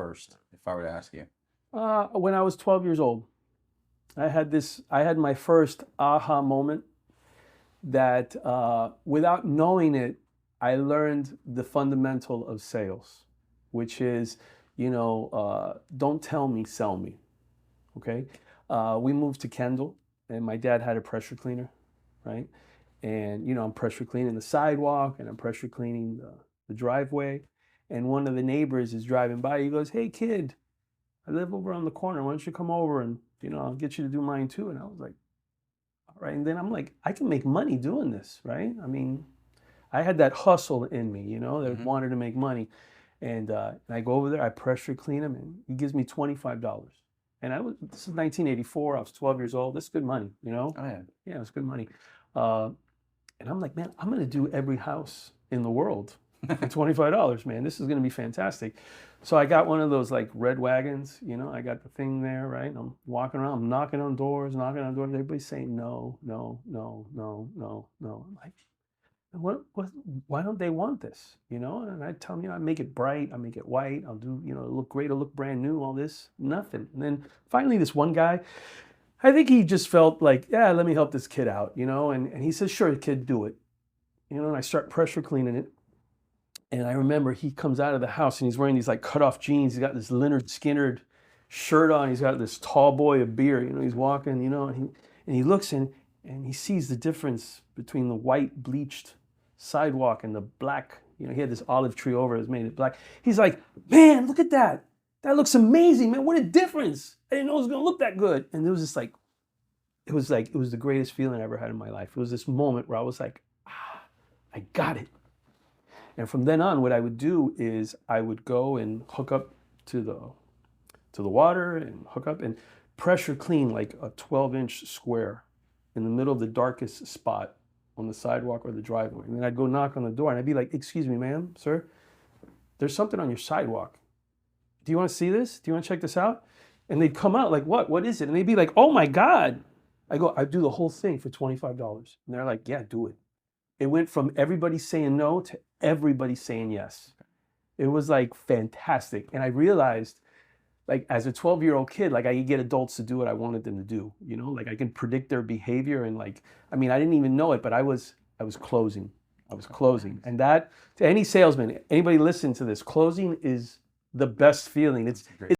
first, if I were to ask you? When I was 12 years old, I had my first aha moment that without knowing it, I learned the fundamental of sales, which is, don't tell me, sell me. Okay. We moved to Kendall and my dad had a pressure cleaner, right? And, I'm pressure cleaning the sidewalk and I'm pressure cleaning the driveway. And one of the neighbors is driving by. He goes, "Hey, kid, I live over on the corner. Why don't you come over and, I'll get you to do mine too." And I was like, all right. And then I'm like, I can make money doing this, right? I mean, I had that hustle in me, that wanted to make money. And I go over there, I pressure clean him, and he gives me $25. And this is 1984. I was 12 years old. This is good money, Oh, yeah. Yeah, it's good money. And I'm like, man, I'm going to do every house in the world for $25, man. This is going to be fantastic. So I got one of those like red wagons, I got the thing there, right? And I'm walking around, I'm knocking on doors. Everybody's saying no, no, no, no, no, no. I'm like, why don't they want this? And I tell them, I make it bright, I make it white, I'll do, it'll look great, it'll look brand new, all this, nothing. And then finally this one guy, I think he just felt like, yeah, let me help this kid out, and he says, sure, kid, do it. And I start pressure cleaning it. And I remember he comes out of the house and he's wearing these like cut off jeans. He's got this Leonard Skinner shirt on. He's got this tall boy of beer, he's walking, and he looks and he sees the difference between the white bleached sidewalk and the black, he had this olive tree over it, made it black. He's like, man, look at that. That looks amazing, man. What a difference. I didn't know it was going to look that good. And it was just like, it was the greatest feeling I ever had in my life. It was this moment where I was like, I got it. And from then on, what I would do is I would go and hook up to the water and hook up and pressure clean like a 12-inch square in the middle of the darkest spot on the sidewalk or the driveway. And then I'd go knock on the door and I'd be like, "Excuse me, ma'am, sir, there's something on your sidewalk. Do you want to see this? Do you want to check this out?" And they'd come out like, what is it? And they'd be like, "Oh my God." I go, "I do the whole thing for $25. And they're like, "Yeah, do it." It went from everybody saying no to everybody saying yes. It was like fantastic. And I realized, like as a 12-year-old kid, like I could get adults to do what I wanted them to do, like I can predict their behavior. And like, I mean, I didn't even know it, but I was closing. I was closing. And that, to any salesman, anybody listen to this, closing is the best feeling. It's